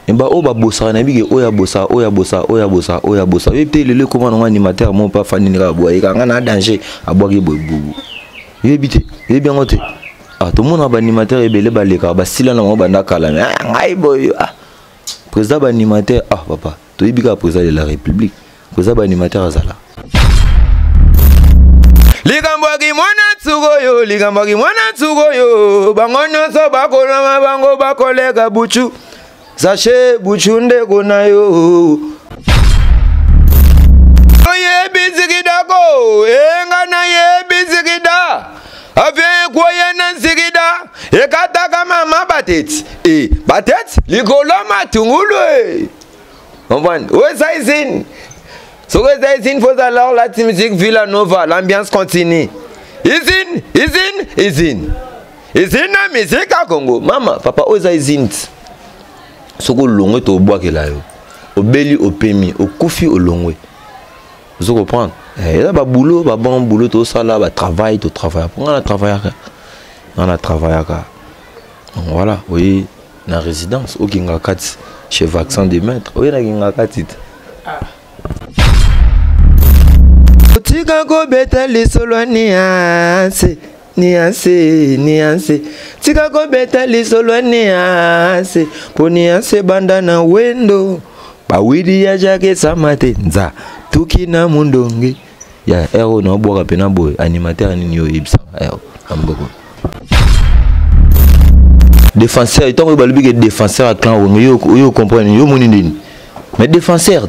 Et bah oh bah bossa na bige oya bossa oya bossa oya bossa oya bossa. Et puis le comment on animateur mon pas fan ni bois et quand on a danger à boire bobo. Il bité, il bien monté. Ah tout le monde a animateur et belé balé car bah si là on banda kala mais ngai boy ah. Président animateur ah papa, tu es bien président de la République. Président animateur azala. Ligambagi mwana tsugoyo, ligambagi mwana tsugoyo, bangono so bakolo bango bakolega buchu. Sache buchunde kunayo. Oye bizigida ko, engana ye bizigida. Ave koye na zigida, ekata kama mabatet. Batet likolo matungulu. Comprendre? Ouais ça izine. So izine faut alors la musique Villanova, l'ambiance continue. Izine na musique à Congo. Mama, papa oza izine. Soko longwe to bois que là yo. Au beli au pemi, au koufi au longwe. Vous comprenez? Et là ba boulot, ba bon boulot tout ça là, ba travail, tout travail. On a travaillé. On a travaillé ka. Voilà, oui, na résidence au Kinga 4 chez Vaccin des Maîtres. Oui, na Kinga 4. Tika ko betali solo niance. Niance. Tika ko betali solo niance. Po niance banda na wendo. Ba widi ya jake samate nza. Tuki na mundongi. Ya ero na boka pena boy animateur ni yo ibsa. Ero amboko. Défenseur, tant que balbi défenseur à clan yo comprendre yo monindini. Mais défenseur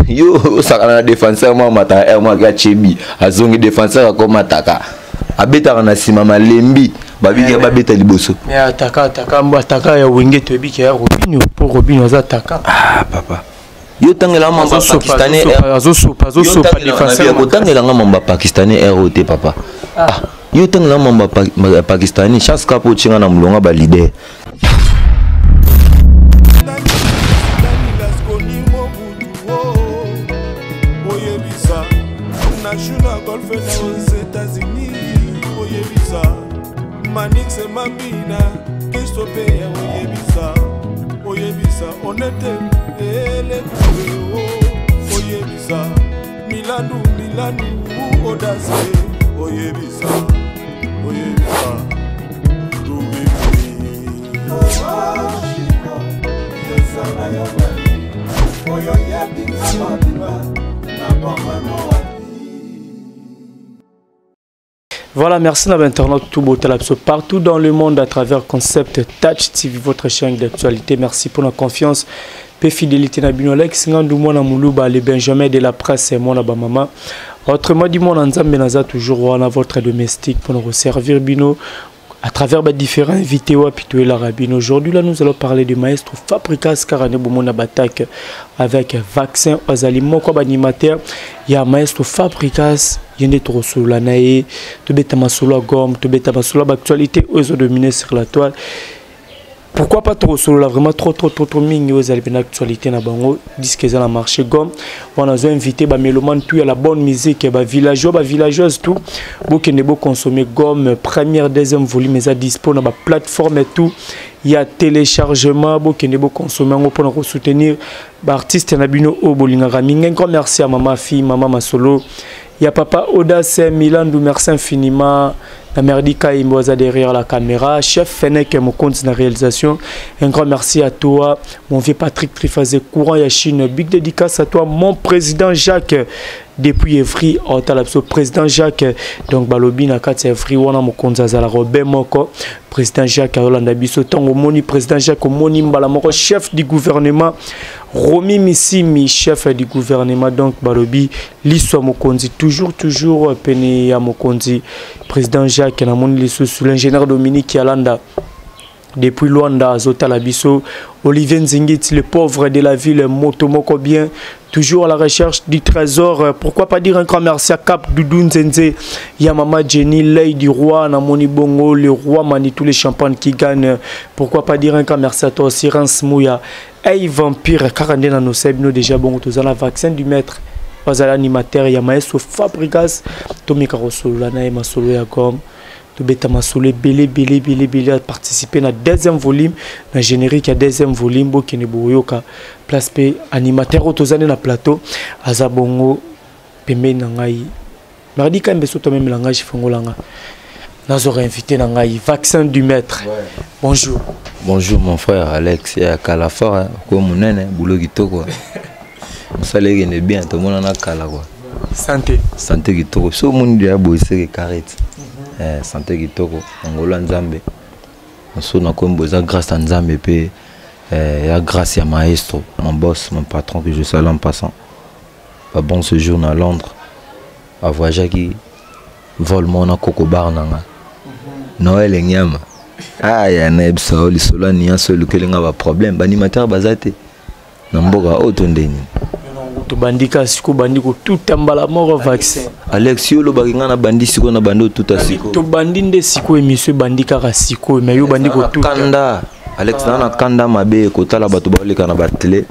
yo ça défenseur moi mata moi gachebi azongi défenseur comme ataka. Abeta na sima malembi babiki babeta liboso mais ataka ya wenge to biki ya Robinho pour Robinho za ataka ah papa yo tangela mamba pakistanais azosopa défenseur yo tangela mamba pakistanais ROT papa ah yo tangela mamba pakistanais chance kapo chinga na mulonga ba leader Manix et Mabina, qui se paye Oyebisa, on était les Oyebisa, Milano, Audace, Oyebisa, Voilà, merci à l'internaute tout beau partout dans le monde à travers Concept Touch TV, votre chaîne d'actualité. Merci pour la confiance et fidélité. Nabinolex, Ngandou Mona Moulouba, les Benjamin de la presse et mon maman. Autrement dit, mon Nzambe Naza toujours à votre domestique pour nous servir Bino à travers différents invités au Apito et l'Arabine. Aujourd'hui, là, nous allons parler du maestro Fabricas Karane Boumona Batak avec Vaccin aux aliments comme animateur. Il y a maestro Fabricas, il y a trop sur la naïe, tu bêtes ma solo gomme, tu bêtes ma solo actualité aux dominés sur la toile. Pourquoi pas trop solo là, vraiment trop ming aux aliments actualité na bango, disque ça na marché gomme. On a invité ba méloman tout à la bonne musique, ba villageois, ba villageuse tout. Beaucoup ne beau consommer gomme première deuxième volume mais à dispo na ba plateforme et tout. Il y a téléchargement, beaucoup ne beau consommer pour nous soutenir ba artiste na bino o bolinga raminga. Encore merci à maman fille, maman Masolo. Il y a papa Audace Milandou, merci infiniment. La Merdika Imboza derrière la caméra. Chef Fennec, mon compte de la réalisation. Un grand merci à toi, mon vieux Patrick Trifazé, courant Yachine. Big dédicace à toi, mon président Jacques. Depuis Evry, président Jacques. Donc, Balobi, na 4 Evry, on a mon compte Zazala Robert Moko. Président Jacques, Yolanda Bissoton, Moni, président Jacques, Moni Mbalamoko, chef du gouvernement. Romi Missimi, chef du gouvernement. Donc, Balobi, l'histoire Mokonzi, toujours, Pene à Mokonzi. Président Jacques, Namoni Lissou, sous l'ingénieur Dominique Yalanda. Depuis Luanda, Zota Labisso, Olivier Nzingit, le pauvre de la ville, Motomoko bien, toujours à la recherche du trésor. Pourquoi pas dire un grand merci à Cap Doudou Nzenze, Yamama Jenny, l'œil du roi, Namoni Bongo, le roi Mani, tous les champagnes qui gagnent. Pourquoi pas dire un grand merci à toi aussi, Rance Mouya, Hey Vampire, Karandena Nosebno, déjà bon, tous la vaccin du maître, pas à l'animateur, Yamaeso Fabricas, Tomi Karosolo, Lana Masolo Yagom. Beta Masolé, belé, a participé à deuxième volume, dans générique à deuxième volume, Bokine Boyoka, place P, animateur autozane na plateau, Azabongo, Pembe Nangaï. Mardi quand même, surtout même langage Fongolanga. Nous aurons invité Nangaï, vaccin du maître. Ouais. Bonjour. Bonjour mon frère Alex, et à Calafort, comme mon nene, boulot guito quoi. On s'allait gagner bien, tout le monde en a Cala quoi. Santé. Santé guito, so mon dia boissé carrette. Santé kitoko Angola Nzambe so na komboza grâce à Nzambe pe ya grâce à maestro mon boss mon patron que je salue en passant pas bon ce jour à Londres à voyager qui vol mon Coco Bar nanga Noël nyama ya neb saoli solani ya seul que lenga ba problème animateur bazate na mboga otondeni to bandika siko bandiko tout ambala mort vaccin Alexio lo bakinga na bandi siko na bando tout a siko to bandinde siko émission bandika ka siko mais yo bandiko tout kanda Alex na kanda mabe ko tala bato baleka na batele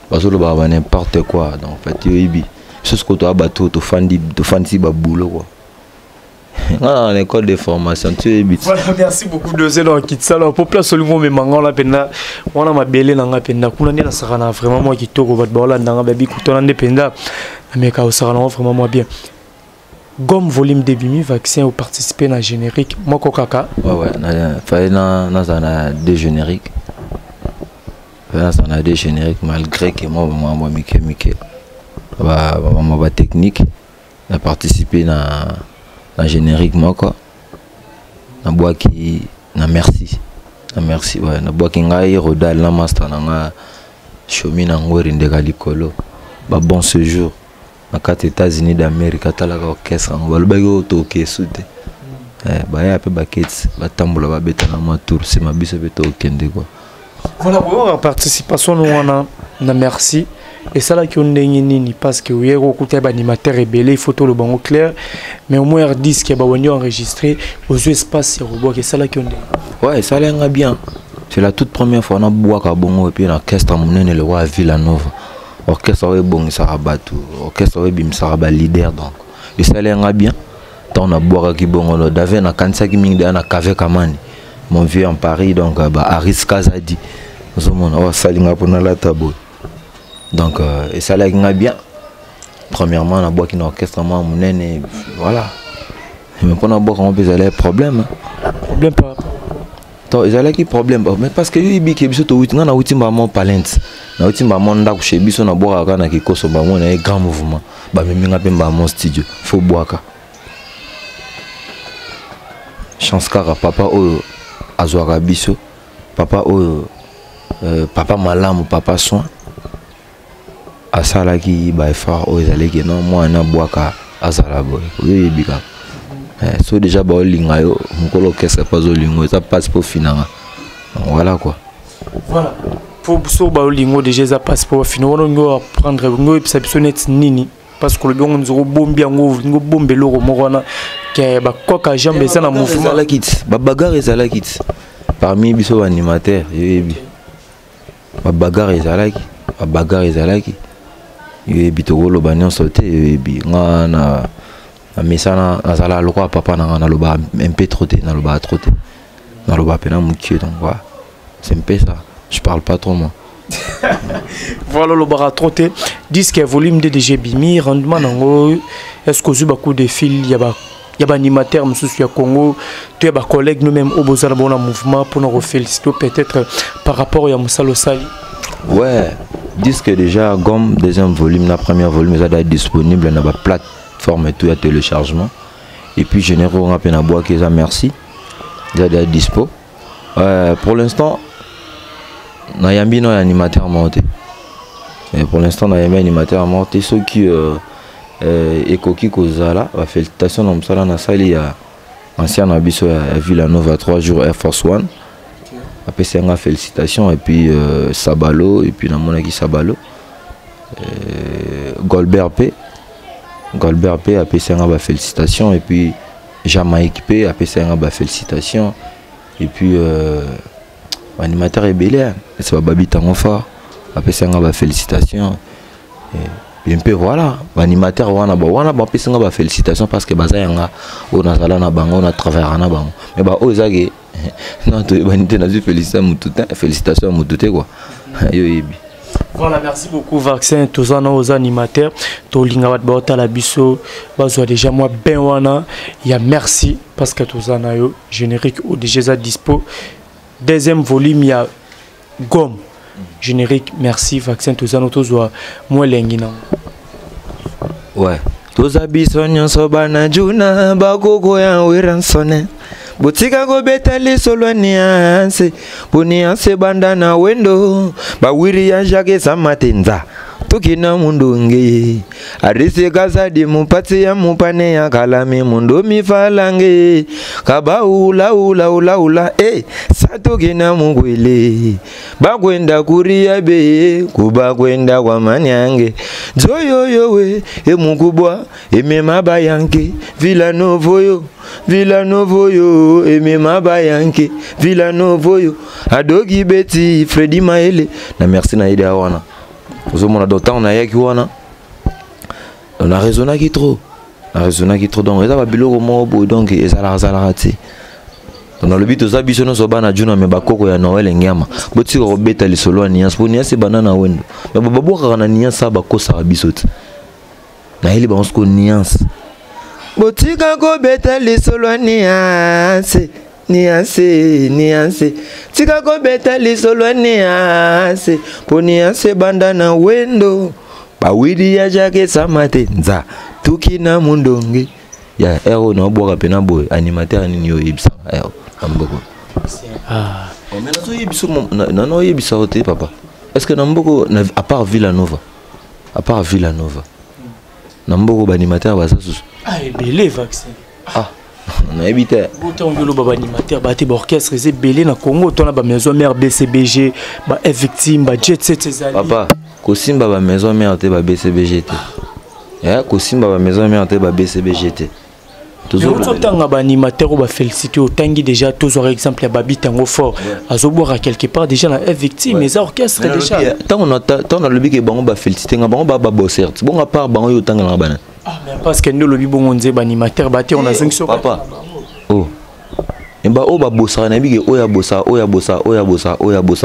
bazolo ba n'importe quoi donc en fait yo ibi ce que to abato to fandi ba boulot quoi dans l'école de formation tu es ibi. Voilà, merci beaucoup de zélo qui ça la population seulement me mango la penda on a ma belle na penda kuna ndena sakana vraiment moi qui toko ba bola ndanga baby kutona ndependa mais ka osakana vraiment moi bien. Gomme volume début vaccin ou participer à générique moi kokaka ouais fallait na des génériques na des génériques malgré que moi Mike ba technique a participé na générique moi quoi na bois qui na merci ouais na bois qui ngai rodal na master na chomi na ngori ndeka likolo ba bon séjour na 4 États-Unis d'Amérique tala ka orchestre ba lobego to kesute ba ya pe ba kids ba tambola ba beta na matour c'est ma biso beto kende quoi voilà pour participation nous na merci et ça là qui on nini parce que hier au côté animateur et belé photo le bango clair mais au moins R10 qui a enregistré aux espaces robot et ça là qui on ouais ça là bien c'est la toute première fois on a bois ka bongo et puis l'orchestre monene le roi Villanova orchestre ouais bon ça rabatu orchestre ouais bim ça rabat leader donc et ça là bien on a bois ki bongo d'avait na kansa ki ming de na cave kamani mon vieux en Paris donc ba Aris Kazadi nous on ça linga pour la table. Donc, et ça l'a bien. Premièrement, on a bois qui orchestre, et voilà. Mais pour on a bois, on peut aller problème. Problème pas. Donc, ils allaient qui problème. Mais parce que lui, il y a tout na outil maman palent. Na outil maman ndak chez biso na bois kana ki koso ba mon un grand mouvement. Ba mimi ngape ba mon studio. Faut bois ka. Chance kara papa o azwaka biso. Papa o papa malam papa soin. À ça là qui va faire aux allées que non moi on a bois qu'à azala boy oui bika so déjà ba linga yo mukolo qu'est-ce pas au lingo ça passe pour finir voilà quoi voilà pour so ba lingo déjà ça passe pour finir on doit prendre ngo exceptionnel nini parce que le bon nzo bombi ngo bombe loro mokona que ba koka jambe ça na mouvement la kit ba bagarre ça la kit parmi biso animateur yebi ba bagarre ça la kit et bitogolo banyon sauté et bi na mesana azala lokwa papa na loba un peu trotté na loba trotté na loba pena mukie donc voilà c'est un peu ça je parle pas trop moi voilà le bara trotté disque volume de DG Bimi rendement nango est-ce que vous beaucoup de fil y a animateur monsieur ya Congo tu es ba collègue nous même au bozala bon mouvement pour nous féliciter peut-être par rapport à Moussalo Sali. Ouais, disque déjà gomme deuxième volume, la première volume ça doit être disponible dans la plateforme et tout à téléchargement. Et puis généraux on a peine à boire que ça merci. Ça doit être dispo. Pour l'instant, Nayambi non animateur monté. Et pour l'instant Nayambi animateur monté ceux qui Ekoki Kozala, félicitations dans ça na sali ya ancien abisso à Villanova 3 jours Air Force One. Après c'est une félicitation et puis Sabalo et puis dans mon équipe Sabalo Goldberg P après c'est une félicitation et puis Jamaïque P après c'est une félicitation et puis animateur est belé c'est pas Babi Tangofa après c'est une félicitation un peu voilà animateur wana ba pesinga ba félicitations parce que baza yanga on a sala na bango on a travaillé na bango mais ba ozage non to banité na félicitations mututé quoi yo yebi. Voilà, merci beaucoup Vaccin, tous nos animateurs, tous les gens la biso, bazo déjà moi ben wana, ya merci parce que tous yo générique ou déjà dispo. Deuxième volume ya gomme. Générique, merci Vaccin, tous nos moi lengina. Ouais. Tous abiso nyonso bana juna bakoko ya weransone. Botika go betali solo nianse Punianse banda na wendo Bawiri ya jage samatenza Tukina mundunge Arise kazadi mupati ya mupane ya kalami mundu mifalange Kaba ula ula ula ula Satukina mungwele Bakwenda kuria be Kubakwenda kwa manyange Joyo yowe mukubwa mema yanke Villa Novo yo mema yanke Villa Novo yo Adogi Betty Freddy Maele na merci na ide wana Ozomona d'autant na yaki wana on a raisonné qui trop donc eza ba biloko mo donc ezala rati dans le but oza biso no so bana juna me bakoko ya Noël ngama boti ko beta lisolo niance po niance banana wendo me baboka na niance ba kosa biso na ile ba on ko niance botika ko beta lisolo niance tika ko beta lisolo niance po niance bandana wendo bawidi ya jake samate nza tukina mundonge ya ero na boka pena boy animateur ni yo ibsa ero amboko mais na so yebisa na no yebisa ote papa est-ce que na mboko à part Villa Nova na mboko ba animateur ba sasu belé Vaccin na ebité autant que le baba animateur ba te orchestre c'est belé na Congo to na ba maison mère BCBG ba victime ba jet set ezali papa ko simba ba maison mère te ba BCBG te ko simba ba maison mère te ba BCBG te toujours tanga ba animateur ba féliciter autangi déjà toujours exemple ya babi tango fort azobora quelque part déjà na victime mais orchestre déjà tant on a le bique bango ba féliciter nga bango ba bosser bon à part bango yo tanga na bana mais parce que nous le bi bongo nze ba animateur ba te on a 5 sur papa ba o ba bossa na bique oya bossa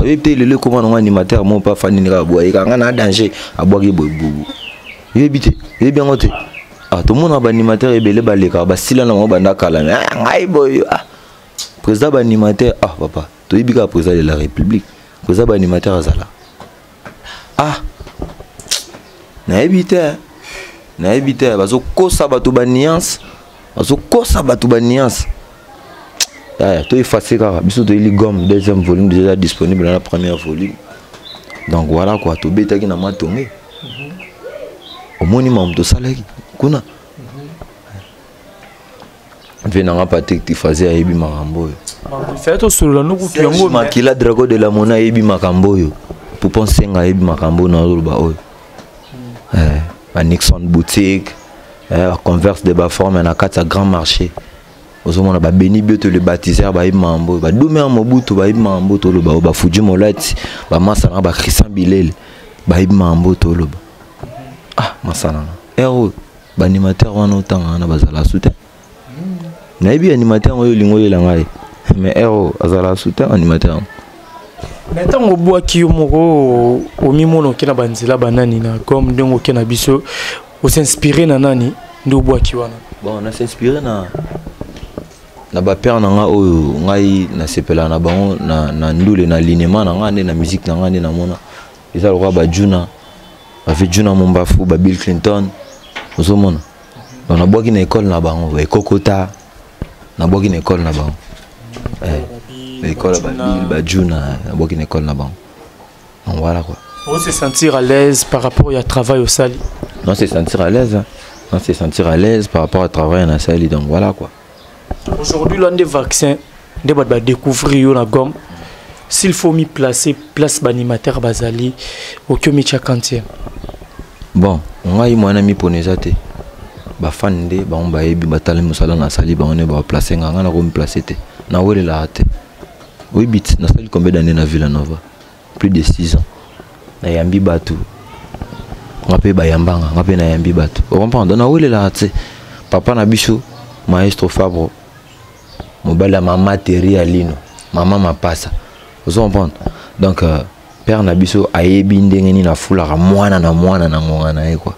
et puis le comment on animateur mon pas fani ni ka boye ka na danger aboki bobu yebite yebi ngote tout le monde a un animateur et belé baleka ba sila na banda kala ngai boy président animateur papa to yibika président de la République président animateur azala na ebite bazo kosa batu ba nuance to effacer ka biso to ili gomme deuxième volume déjà disponible dans la première volume donc voilà quoi to betaki na matonge au minimum to salaki kuna venanga Patrick Tifaze ayebi makambo fait solo no kutu yango makila drago de la mona ayebi makambo yo pour penser nga ayebi makambo na loba oyo à Nixon boutique Converse de ba forme na kata grand marché ozomona ba beni bioto le baptiseur ba imambo ba dome mobutu ba imambo to loba ba fuji molati ba masana ba Christian Bilele ba imambo to loba masana ero ba animateur wana otanga na bazala soutien na ebi animateur oyo lingo yelanga mais ero azala soutien animateur mais tango boaki yo moko omimono kena banzela banani na comme ndongo kena biso o s'inspirer na nani ndo boaki wana bon on a s'inspirer na ba père na nga oyo ngai na sepela na bango na ndule na linema na nga na musique na nga na mona eza roi ba Juna avec Juna Mombafu ba Bill Clinton ozomona on a boaki na école na bango ba Kokota na boaki na école na bango l'école ba Juna na boaki na école na bango donc voilà quoi on se sentir à l'aise par rapport au travail au sali non se sentir à l'aise par rapport au travail na sali donc voilà quoi aujourd'hui l'un des vaccins de ba découvrir la gomme s'il faut m'y placer place animateur bazali au Kyomicha Kantier bon on a eu moi ami poneza te ba fan de ba on ba yebi batale musala na sali ba on ba placer nga na ko me placer te na wele la te oui bit na sali combien d'années na Villa Nova plus de 6 ans na yambi batu ngape bayambanga ngape na yambi bato o comprendre na wele la tse papa na biso maestro Fabro mobala mama Terry mama mapasa vous comprendre donc père na biso ayebi ndenge ni na fulaka mwana na ngonga na quoi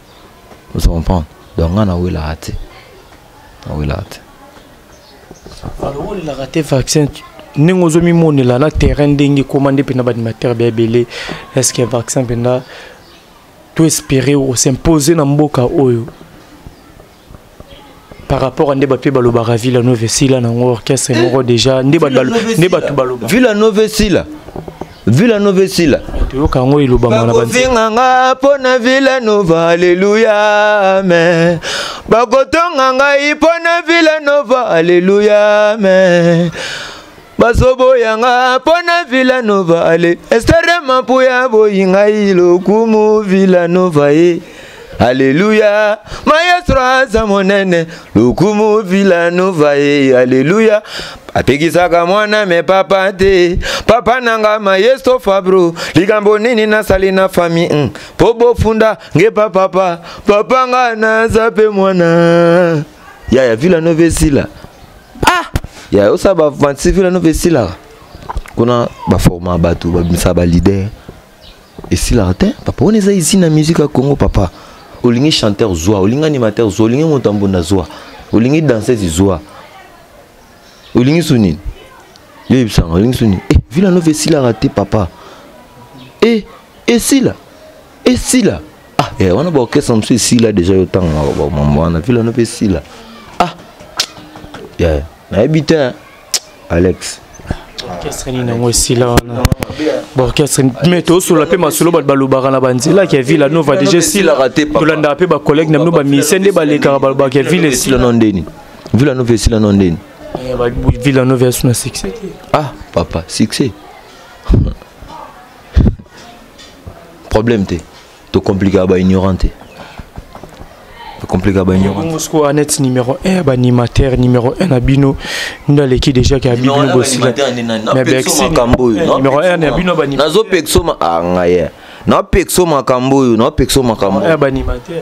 vous comprendre donc na wele la tse na wele la tse alors wele la raté vaccin nengozomi monela na terrain ndenge commandé pena banimateur bebele est-ce que vaccin pena tout espérer ou s'imposer na mboka oyo par rapport à Ndeba Balobara Villa Novesila na orchestre moko déjà Ndeba tu baloba Villa Novesila to kango iloba mana banzi nganga pona Villa Nova alléluia amen bakotonga ngai pona Villa Nova alléluia amen basobo yanga pona Villa Nova ale esterema puya boyinga ilokumu Villa Nova e alléluia maestro azamonene lokumu Villa Nova e alléluia apekisaka mwana me papa te papa nanga maestro Fabro ligambo nini nasali na famille pobo funda nge papa nga na zape mwana ya Villa Nova sila ya osa ba 26 Villa Nova sila kuna ba forma batu ba misa ba leader et sila te papa on est ici na musique à Congo papa olingi chanteur zoa olingi animateur zoa olingi motambo zoa olingi danseuse zoa olingi sunini le bisanga olingi sunini Villa Nova sila raté papa et sila on a ba orchestre mso sila déjà autant on a Villa Nova sila yeah na habita Alex orchestre ni na aussi là orchestre mais to sur la pe masolo balobara na banzela qui Villa Nova déjà si la raté pas to landa pe ba collègue na no ba misende ba lekara ba qui Villa si la non deni Villa Nova si la non deni Villa Nova suna succès papa succès problème te compliqué ba ignorante compliqué ba ignorante Moscou Annette numéro 1 animateur numéro 1 abino ndaleki déjà qui abino aussi mais Bexi numéro 1 abino ba nazo pexo ngaya na pexo makambo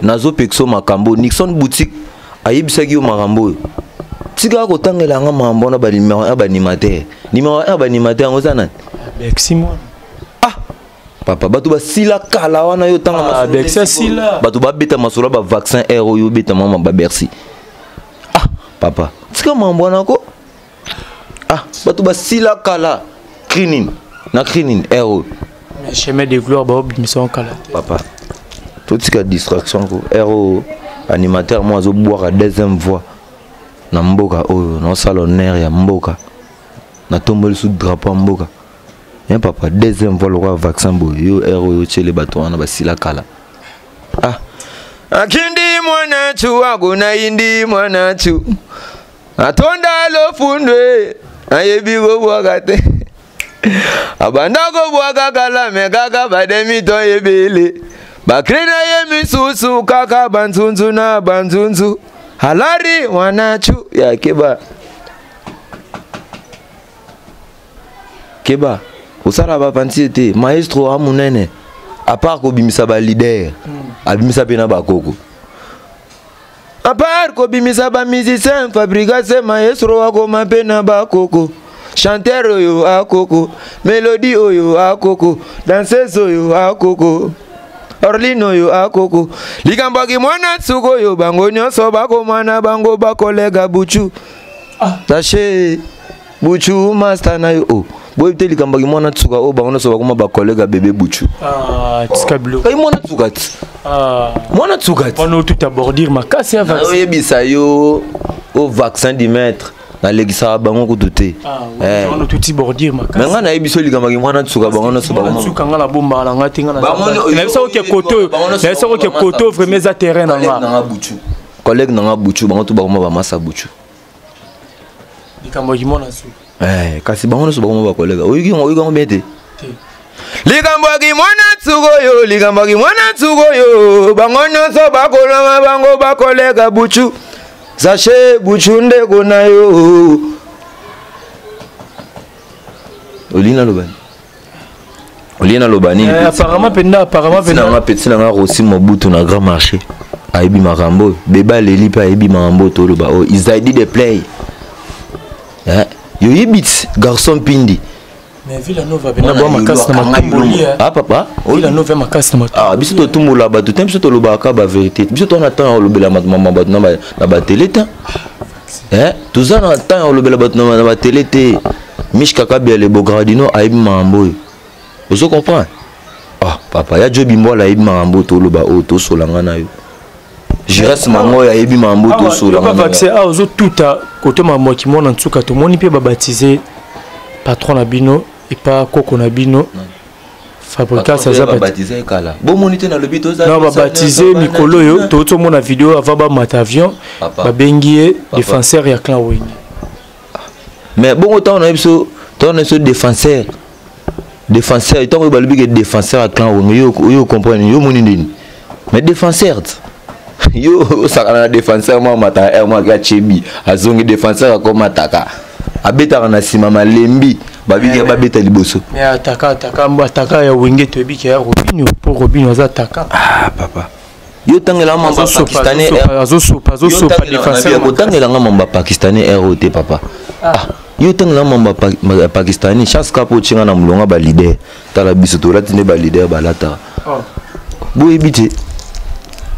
nazo pexo makambo Nixon boutique ayibisaki yo makambo tika ko tangela nga mambo na ba numéro 1 numéro 1 animateur ngozana Bexi moi papa batu ba sila kala wana yo tanga Bexi sila batu ba beta masura ba vaccin ero yo beta mama ba Bercy papa tika mambo nako batu ba sila kala crinin ero mais chemin de gloire ba mission kala papa tout tika distraction ko ero animateur moi zo boire à deuxième voix na mboka oyo na salonnaire ya mboka na tombol sous drapeau mboka papa deuxième fois le vaccin boyo ero chele bato wana basila kala akindi mwana chu aguna indi mwana chu atonda lo fundwe ayebi go bwagate abanda go bwaga kala megaga bademi to yebele bakrena yemi susu kaka banzunzu na banzunzu halari mwana chu ya keba osala ba pantité maestro amunene à part ko bimisa ba leader abimisa pena ba koko à part ko bimisa ba musicien fabricateur maestro wako mapena ba koko chanteur oyo akoko mélodie oyo akoko danseuse oyo akoko Orlino oyo akoko likambo ki mwana tsuko yo bango nyonso bako mwana bango ba kolega buchu tache buchu master na yo boy te likambo ki mwana tsuka o bango nyonso bako ba kolega bébé buchu tskablo kay mwana tsuka mwana tsuka on tout abordir makasi ya vaccin oyebisa yo au vaccin du maître na legisa bango ko douter on tout bordir makasi mais ngana yebiso likambo ki mwana tsuka bango nyonso bako tsuka ngala bomba la ngati ngana na ça OK koto vraiment za terrain na nga buchu collègue na nga buchu bango to bako ba masa buchu likambo ki mwana tsuka kasi bango nyonso bako ba collègue oyiki ngo bete likambo ki mwana tsuko yo bango nyonso bakoloma bango ba collègue buchu Sache buchunde kona yo Olina lobani Olien Lobani. Apparemment, petit n'a aussi mon bout on a grand marché. Aibi Marambo, Beba Leli pa Aibi Marambo to loba. Oh, ils a dit des play. Yo yibit garçon pindi. Mais Villanova bena ba makas na matumboli. Ah papa, Villanova makas na matumboli. Ah biso to tumbola ba to temso to loba ka ba vérité. Biso to na temps lobela maman ba na ba télé ta. Tout ça na temps lobela ba na ba télé té. Mich kaka bien le Bogradino Aibi Marambo. Vous comprenez? Ah papa, ya Jobi Mbola Aibi Marambo to loba o to solanga na yo. Je reste mango ya Aibi Marambo to solanga. Pas vaccin ah ozo tout à côté maman qui mon en tout cas to moni pe ba baptiser patron na bino et pas Koko na bino. Fabrica ça za baptiser kala. Bon monité na lobi to za. Non ba baptiser Nicolo yo to mo na vidéo avant ba matavion ba bengié défenseur ya clan Wing. Mais bon autant on a biso ton ce défenseur. Défenseur, tant que balbi défenseur à clan Wing yo comprendre yo moni ndini. Mais défenseur yo ça défenseur moi mata moi ga chebi azongi défenseur comme ataka. Abeta na sima malembi babiki babeta liboso. Mais ataka ya Wenge to biki ya Robinho pour Robinho za ataka. Ah papa. Yo tangela mamba pakistanais azo sopa défenseur. Yo tangela mamba pakistanais ROT papa. Ah yo tangela mamba pakistanais chance kapo chinga na mulonga ba leader. Tala biso to latine ba leader balata. Oh. Bo ebite.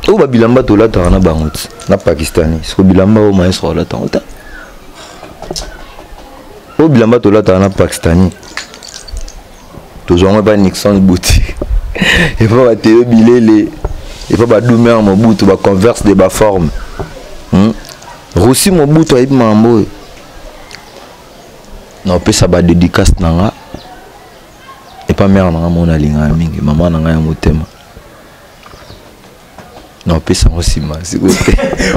O ba bilamba to lata na bangot na pakistanais. So bilamba o maestro lata. Au bilamba to la tana pakistani toujours pas Nixon bouti il faut ba télé bilele il faut ba doumer mon bout ba converse de ba forme Russi mon bout Aibi Marambo non peut ça ba dédicace nanga et pas mère nanga mon alinga mingi maman nanga ya motema. Non, ça aussi,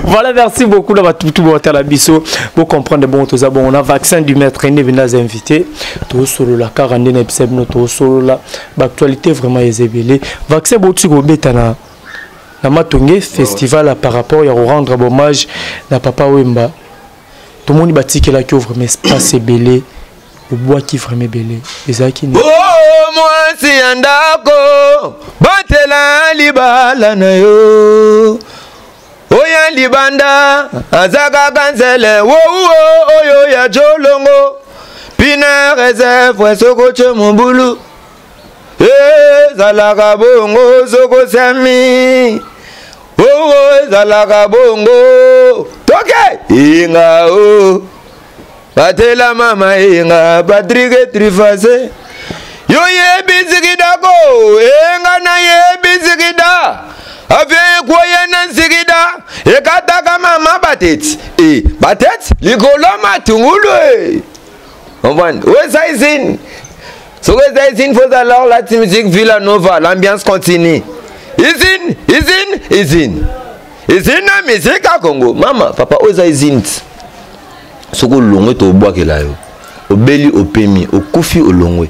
voilà, merci beaucoup d'avoir tout la biso pour comprendre bon tout ça. Bon, on a vaccin du maître né venez invité. Tout sur la quarantaine episode tout sur la actualité vraiment exébélé. Vaccin beaucoup go betana. Na matongé festival par rapport à rendre hommage na papa Wemba. Tout le monde bâtit là qui ouvre mais espace belé. Au bois qui vraiment belé. Les aki ni. Moi si andako batela libala na yo oya libanda azaka kansele wo oyo ya jolongo pina réserve soko chemubulu zalaka bongo soko sami zalaka bongo toke inga o batela mama inga Patrick Trifase yo yebi zigida ko enga na yebi zigida ave ko yena zigida ekataka mama batet batet likolo matungulu on wesa izin so wesa izin for alors la musique Villanova l'ambiance continue izin na musique à Congo mama papa oza izin soko longwe to boakela yo obeli opemi okufi olongwe.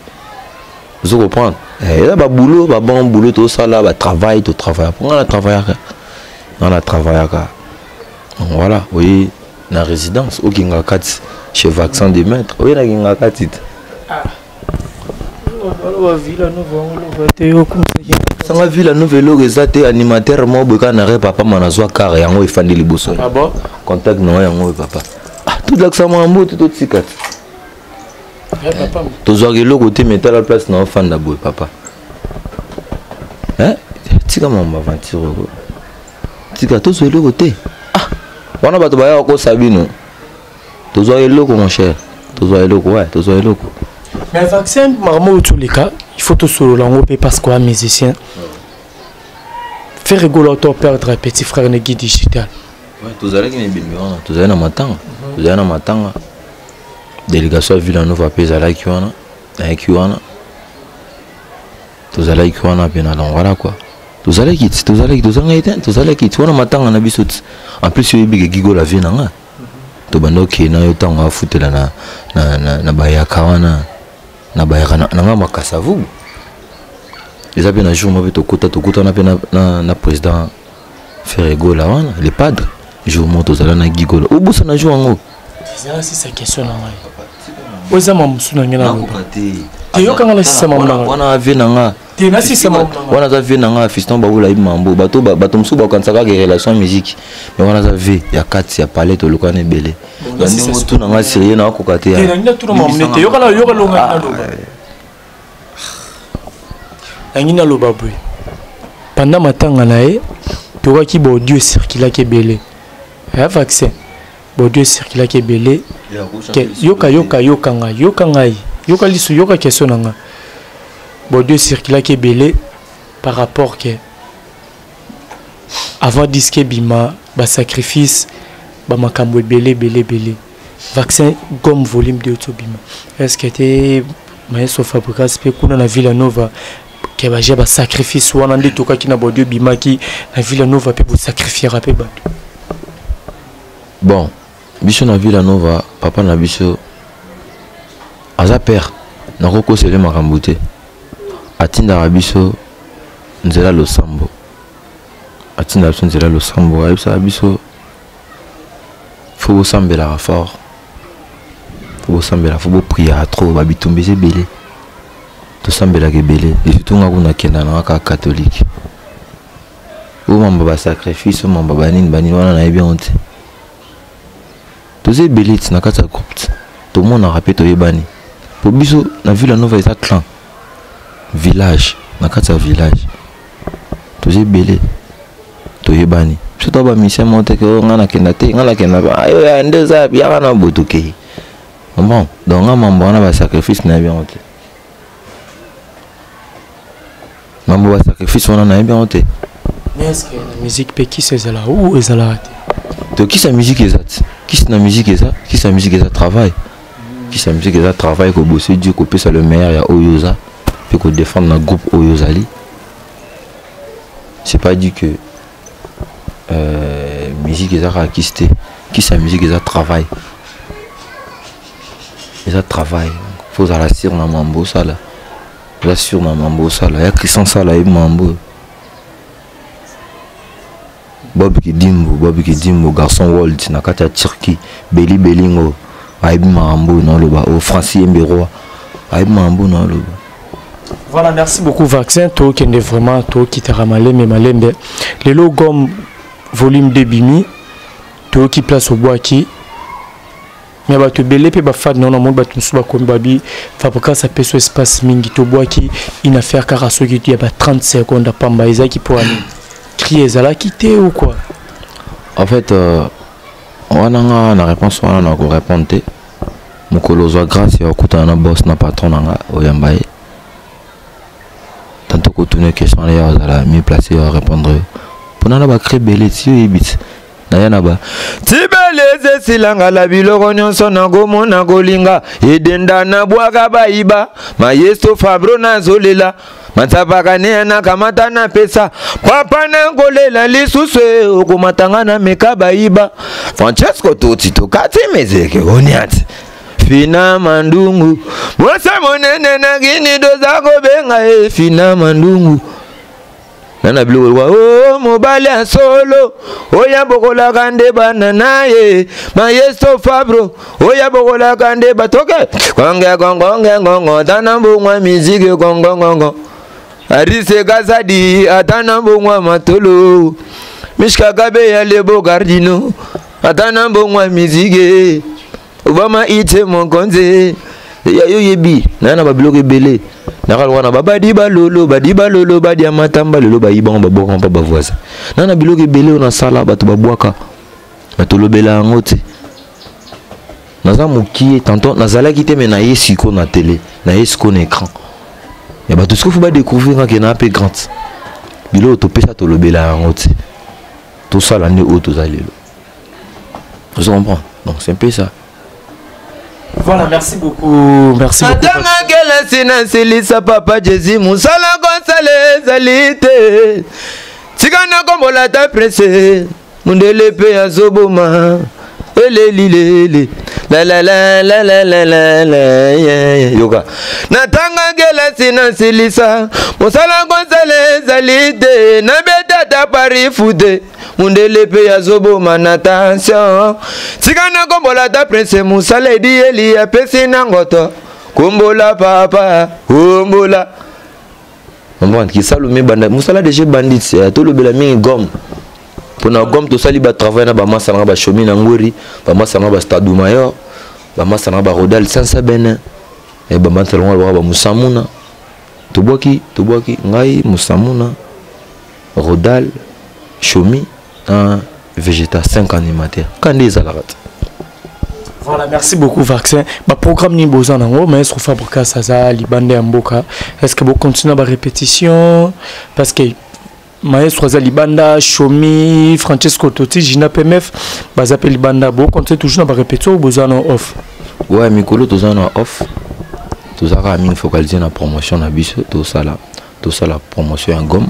Vous comprenez? Il y a un boulot, un bon boulot, tout ça là, travail, tout travail. On a travaillé. Voilà, vous voyez, dans la résidence, au Kingakat, chez Vaccin des Maîtres, oui, dans Kingakat. Ça m'a vu la nouvelle résultat animateur, moi, je papa, manazwa car et en haut, il fallait les bossons. Ah bon? Contact, non, et en haut, papa. Ah, tout l'accent, moi, en haut, tout aussi, kat. Tu as le côté mais la place dans fan d'abord papa. Hein? Tu comment on va aventure? Tu as tous le côté. Ah, on a pas de bail encore Sabino. Tu as le mon cher. Tu as le ouais, tu as le. Mais vaccin marmo tous les cas, il faut tout solo là on peut parce qu'on est musicien. Faire rigoler ton perdre un petit frère ne guide digital. Ouais, tu as le qui est bien. Tu as un matin. Tu as un matin. Délégation Villanova pesa la kiwana na kiwana tozala kiwana pena donc voilà quoi tozala kit wana matanga na biso en plus yo bige gigo la vie nanga to bando ke na yo tanga futela na bayaka wana na bayaka na makasa vu les amis na jour mo to kota na président Ferrego la wana les padres jour mo tozala na gigo la obusa na jour ngo. C'est ça question là. oza mamusuna ngena nakoka te yokanga na sisema mnanga wana ve nanga te na sisema wana za ve nanga fiston baola yi mambo bato mosusu bakanisaka ke relation musique mais wana za ve ya kati ya palais toluka na ebele ndenge otuna nga sérieux nakoka te nangini aloba boye pendant matanga na ye tokaki baudio circulaki ebele ya vaccin baudio circulaki ebele yoka ngai yoka liso yoka question na nga baudio circulaki ebele par rapport que avant disque bima basacrifice bamakambo ebele vaccin gomme volume 2 tobima est-ce que te maestro Fabregas pe kuna na Villanova ke baje ba sacrifice wana nde tokaki na baudio bimaki na Villanova pe bo sacrifiera pe bato bon biso na Villanova papa na biso aza père na koko sele makambo te atinda biso nzela losambo atinda biso nzela losambo ayebisa biso faut bosambela fort faut bosambela faut prier trop babitumbeze ebele tosambelaka ebele et surtout nga kuna kenda na kaka catholique o mamba ba sacrifice o mamba banini wana nayebi yango te toza ebele ti na kati ya groupe tomonaka mpe toyebani po biso na Villanova eza clan village na kati ya village toza ebele toyebani biso to bamisien mo te ke nga nakenda te nga nakenda ayo nde eza yaka na botoke bon donc nga mamba wana basacrifice nayebi yango te mambo ba sacrifice wana nayebi yango te mais est-ce que la musique pe kisi ezala ou ezala te to kisi ya musique eza te kisi na musique eza travail kisi ya musique eza travail kobose Dieu kopesa le meilleur ya oyo oza mpe kodéfendre na groupe oyo ozali c'est pas dit que musique eza kaka kisi te kisi ya musique eza travail faut ozala sur na mambo osala la sur na mambo sala ya Christian sala e mambo Bob Kidimbo garçon Walt na kati ya Turquie Beli Belingo aibi mambo na loba au Francis Mbero aibi mambo na loba. Voilà, merci beaucoup vaccin to kende vraiment to kitara malembe le logom volume 2 bimi to ki place au bois qui mais ba to belé pe ba fad non monde ba tunsu ba komi babi Fabregas ça peut espace mingi to bois qui une affaire karaso qui y a 30 secondes pamba isa qui pour aller crier ça là quitter ou quoi en fait on a la réponse on a ko répondre te mokolo zo grâce ya okuta na boss na patron nga oyambaye tanto ko tourner question ya za mi placer à répondre pour na ba créer belé ti ebit na ba tibeleze silanga la biloko nyonso na gomona golinga edenda na bwaka baiba maestro Fabro na zolela matapaka ne na kamata na pesa papa na ngolela lisusu okumatanga na meka baiba Francesco Totti to kati mezeke oniati Fina Mandungu mwasa monene na gini doza kobenga Fina Mandungu nana bilo wa oh mobile en solo oya bokola kande banana ye maestro Fabro oya bokola kande batoke gongo tana mbongwa musique gongo arise gazadi atana mbongwa matolo mishka kabe ya lebo gardino atana mbongwa musique obama ite monkonze ya yo yebi nana babiloko ebele nakal wana babadi balolo badi amatamba lelo bayibango baboka mpa bavoisa nana biloko ebele ona sala bato babwaka batolobela yango te naza mokie tantôt nazalaki te me na ye siko na télé na ye siko na écran ya bato siko fo badécouvrir nga ke na ape grande biloko topesa tolobela yango te tosala nde oyo toza lelo je comprends donc c'est un peu ça. Voilà, merci beaucoup. Merci beaucoup. Atanga kela sina silisa papa Jésus musala Gonzalez alite. Tikana kombola ta presse. Mundele pe azoboma. Elelilele. La yoga. Natanga kela sina silisa musala Gonzalez alite. Na beta ta pari fude. mundele pe ya zobo man attention tikana kombola ta prince musala edi eli ya pesi na ngoto kombola papa kombola on qui salome banda musala déjà bandit to lobela mingi gomme pona gomme to sali ba travail na ba massa na ba chomi na ngori ba massa na ba stade mayor ba massa na ba rodal sansa bene e ba mantelon ba musamuna to boki ngai musamuna rodal chomi un végétal 5 animateurs quand des alarat. Voilà, merci beaucoup Vaccin. Bah programme ni besoin nango mais est-ce que Fabrica Saza libande mboka est-ce que vous continuez à répétition parce que Maestro Zalibanda, Chomi, Francesco Totti, Gina PMF, Bazape Libanda, vous continuez toujours à répétition ou besoin en off? Ouais, Mikolo, tout ça en off. Tout ça a mis focaliser la promotion à Bisso, tout ça la promotion en gomme.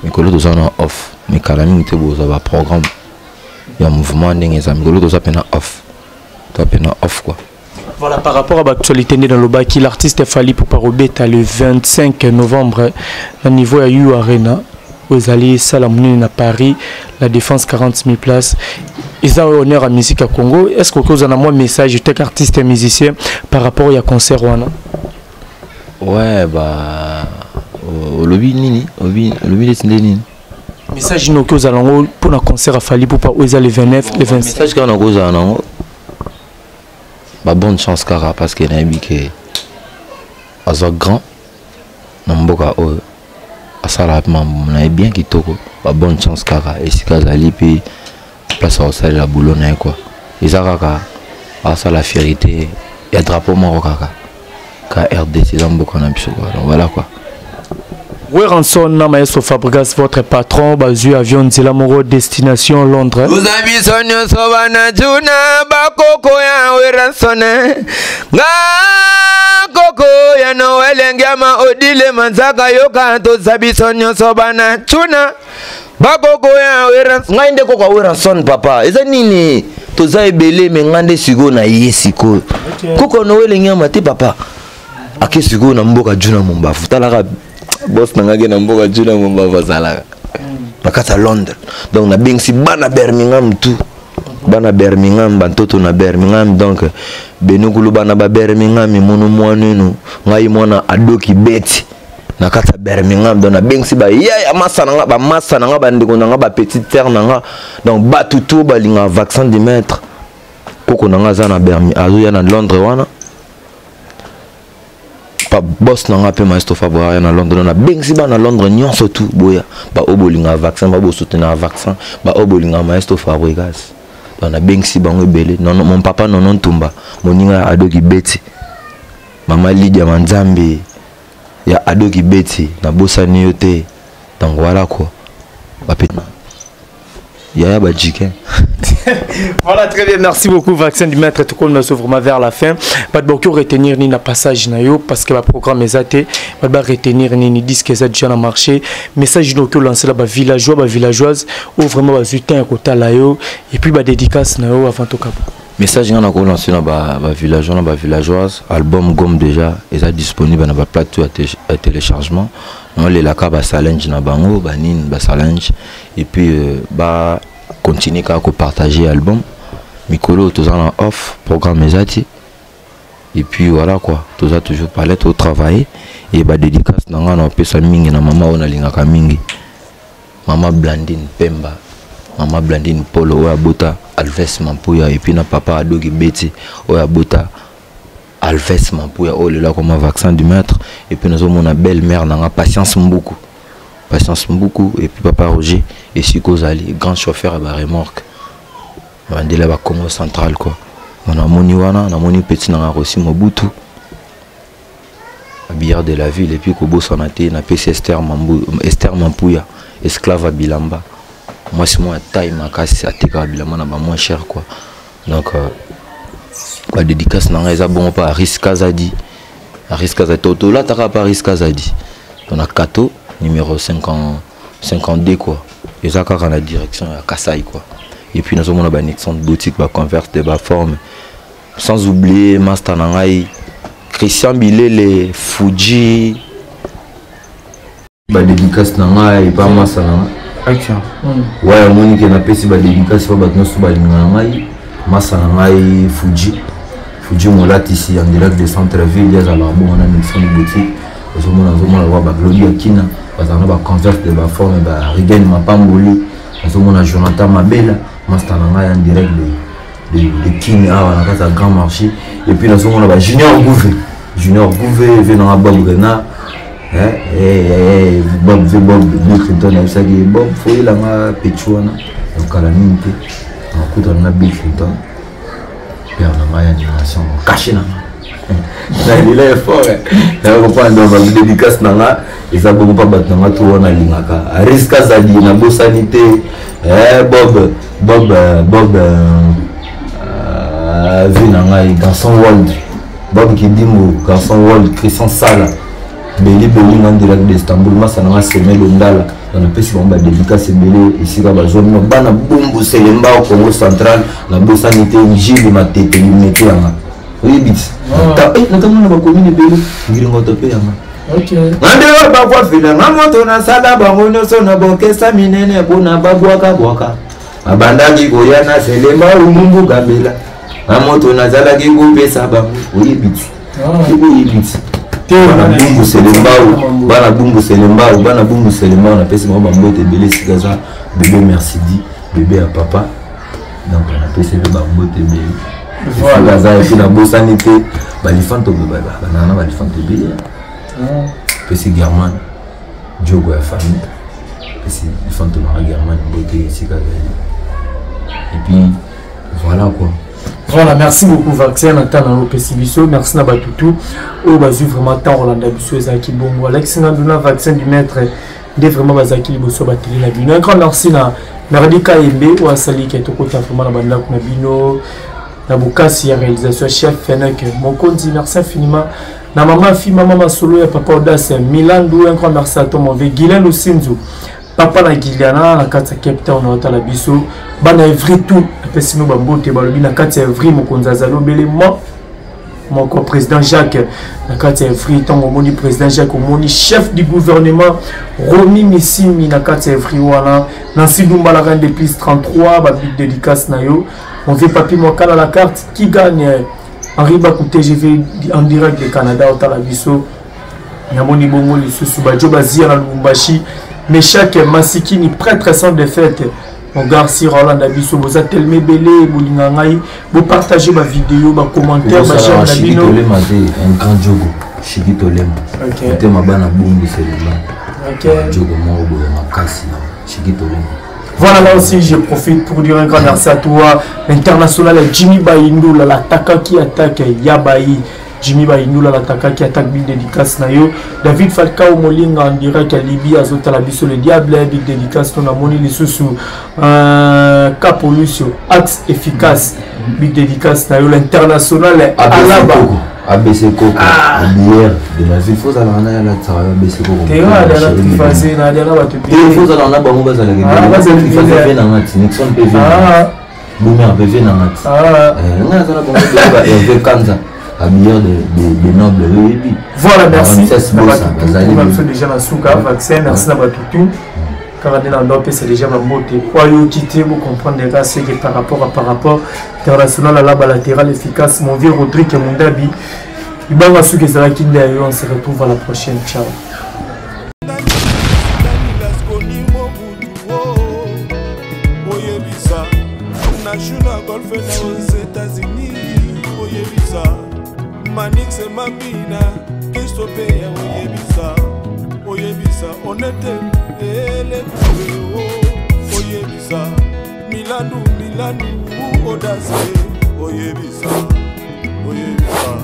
Mikolo, tout ça en off. Mais Kalami, tu as un programme. Il y a un mouvement, Mikolo, tout ça en off. Off quoi. Voilà, par rapport à l'actualité dans le Baki, l'artiste Fally Ipupa Robeta le 25 novembre au niveau à U Arena, vous allez Salamuni à Paris, la défense 40 000 places. Ils ont honneur à musique à Congo. Est-ce que vous avez un message de artiste et musicien par rapport à concert wana? Ouais, bah au lobby nini, nini. Message no que vous allez pour un concert à Fally Ipupa où les 29 les 25. Message qu'on a cause à bah bonne chance Kara parce qu'il y a un biquet à grand n'amboka o asala na bien qui toko bah bonne chance Kara et si Kazali puis place au salle la boulot na quoi ils araka à la fierté et drapeau marocain KRD c'est n'amboka na biso donc voilà quoi. Weranson Maestro Fabregas, votre patron, basu avion Zilamoro, destination Londres. Vous avez sonné Sobana Juna, Bakoko ya Weransone. Nga Koko ya Noel Ngama Odile Manzaka Yoka, to Zabi sonné Sobana Juna. Bakoko ya Weransone. Nga inde Koko Weranson papa. Eza nini? To Zabi Bele Mengande Sigo na Yesiko. Koko Noel Ngama ti papa. Ake Sigo na Mboka Juna Mumbafu. Talaka boss nangage na mboka juna mumba bazala nakata Londres donc na bingsi bana Birmingham tout bana Birmingham bantoto na Birmingham donc benukulu bana ba Birmingham munu mwanenu ngai mwana adoki beti nakata Birmingham donc na bingsi ba ya massa nanga ba ndiko nanga ba petite terre nanga donc ba tutu ba linga vaccin de mettre koko nanga za na Birmingham azo ya na Londres wana boss nanga pe Maestro Fabregas na Londres na bengsi ba na Londres nyonso tout boya ba obolinga vaccin ba bo soutenir vaccin ba obolinga Maestro Fabregas na bengsi bango belé non mon papa non tumba moninga adoki beti mama Lydia Manzambe ya adoki beti na bosani yote donc voilà quoi ba petna ya ba jiken. Voilà, très bien, merci beaucoup Vaccin du maître tout comme nous vraiment vers la fin. Pas de beaucoup retenir ni na passage na yo parce que le programme est até, pas de retenir ni disque est déjà na marché. Message no que lancer là ba villageoise ou vraiment ba zutin à côté là yo et puis ba dédicace na yo avant tout cap. Message na ko lancer na ba villageois na ba villageoise, album gomme déjà est disponible na ba plateau à téléchargement. On les la ka ba challenge na bango ba nin ba challenge et puis ba continuer à partager l'album. Mikolo, tout ça en off, programme Mesati. Et puis voilà quoi, tout ça toujours parler, tout travailler. Et bah dédicace, on a pesa mingi na maman on a lingaka mingi. Maman Blandine Pemba, maman Blandine Polo, oya bota Alves Mampuya. Et puis na papa Adogi Betty, oya bota Alves Mampuya. Oh là comme un vaccin du maître. Et puis nous avons une belle-mère, on a patience beaucoup. Patience beaucoup et puis papa Roger et Siko Zali grand chauffeur à la remorque Mandela ba Congo central quoi on a moni wana on a moni petit na aussi Mobutu billard de la ville et puis Kobo Sonaté na PC Esther Mampuya esclave à Bilamba moi c'est moi taille ma casse à Tika Bilamba na ba moins cher quoi donc la dédicace na eza bon pas Riska Zadi toto là t'as pas Riska Zadi on a Kato numéro 52 quoi et ça quand la direction à Kassai quoi et puis nous avons une excellente boutique ba converse de ba forme sans oublier Master Nangai Christian Bilele Fuji ba dédicace Nangai pas Master Ouais, moni qui n'a pas si dédicace pas battre nos balingangai, masangai Fuji Molat ici en direct de centre-ville, il y a la bon on a une mission de boutique. Parce que mon a va Gloria Kina, parce qu'on a va converse de la forme ba Regain ma pamboli, parce que mon a Jonathan Mabela, masangai en direct de Kina à la grand marché et puis nous on a Junior Gouvé venant à Bob Renard. Bob Bill Clinton a dit Bob faut il a Pechuana donc à la minute on coûte on a Bill Clinton puis on a une animation caché là il est fort là on prend dans dédicace là et ça beaucoup pas battre na tout on a lingaka risque zadi na bo sanité Bob vinanga garçon world Bob qui dit mon garçon world Christian Sala Beli en direct d'Istanbul, ma sananga semé l'ondala. On a pu se rendre dédicace Beli ici là bas zone. Bana bumbu selemba au Congo central, la bosanité njili matete limité anga. Oui bit. Ta notamment na commune Beli, ngiringo topé anga. OK. Ngande ba kwa fina mamoto na sala bango nyoso na bokesa minene bona babwaka. Abandaki koyana selemba umumbu gabela. Mamoto na zala ki kopesa bango. Oui bit. Oui bit. Bana bumbu selemba on appelle ça bambote belé sikaza bébé merci dit bébé à papa donc on appelle ça bambote belé voilà ça et puis la bosanité balifanto baba banana balifanto belé c'est German Diogo à famille c'est balifanto mara German bote sikaza et puis voilà quoi. Voilà, merci beaucoup Vaccin, Nathan Lopesibiso, merci Nabatutu. Oh, bazu vraiment tant Rolanda Bisso Zaki Bongo. Alex Nanduna Vaccin du maître de vraiment Bazaki Liboso Batterie na bino. Un grand merci na Radika Embe ou Asali qui est au côté vraiment na banda na bino. Na Bukasi ya réalisation chef Fenek Mokonzi, merci infiniment. Na maman fille maman solo et papa Audace Milandu, un grand merci à toi mon vieux Guylaine Osinzo. Papa na Giliana na kati Cape Town na otala biso bana evri tout pesino bambote balobi na kati evri mokonza zalo bele mon président Jacques na kati evri tango moni président Jacques moni chef du gouvernement Romi Missimi na kati evri wana Nancy Dumba la reine de plus 33 ba big dédicace na yo on veut papi mokala la carte qui gagne Henri Bakou TGV en direct de Canada otala biso na moni bongo lisusu ba joba zia na Lubumbashi. Mais chaque Masikini prêtre sans défaite, mon garçon Roland Abisso, vous êtes tellement belé, vous partagez ma vidéo, ma commentaire, ma chaîne Nabino. Un grand jogo, Chigito Lema. Ok. Ma bana boumbi c'est le blanc. Ok. Jogo Morobo, ma casse, Chigito Lema. Voilà, là aussi je profite pour dire un grand merci à toi. L'international Jimmy Bayindou, l'attaquant qui attaque Yabayi. Jimmy Bayindula l'attaquant qui attaque big dédicace na yo. David Falcao Molinga en direct à Libye azota la biso le diable big dédicace na moni lisusu Capo Lucio axe efficace big dédicace na yo l'international Alaba ABC Coco hier de la ville faut aller en la travail ABC Coco te va dans la phase na dira ba te il faut aller en ba mo ba za la il faut faire na mat Nixon PV Boumer PV na mat nga za la bon ba Hervé Kanza habilleur de nobles. Voilà, merci. Merci déjà la souka vaccin, merci à Batutu. Caradina Ndope, c'est déjà ma beauté. Quoi, vous quittez, vous comprenez là, c'est que par rapport international à la latérale efficace, mon vieux Rodrigue et mon Dabi. Il va voir ce que c'est là qui est, on se retrouve à la prochaine. Ciao. Manix et Mabina, Christo Péa, Oyebisa, on était les Oyebisa, Milanu, Audace, Oyebisa, Oyebisa,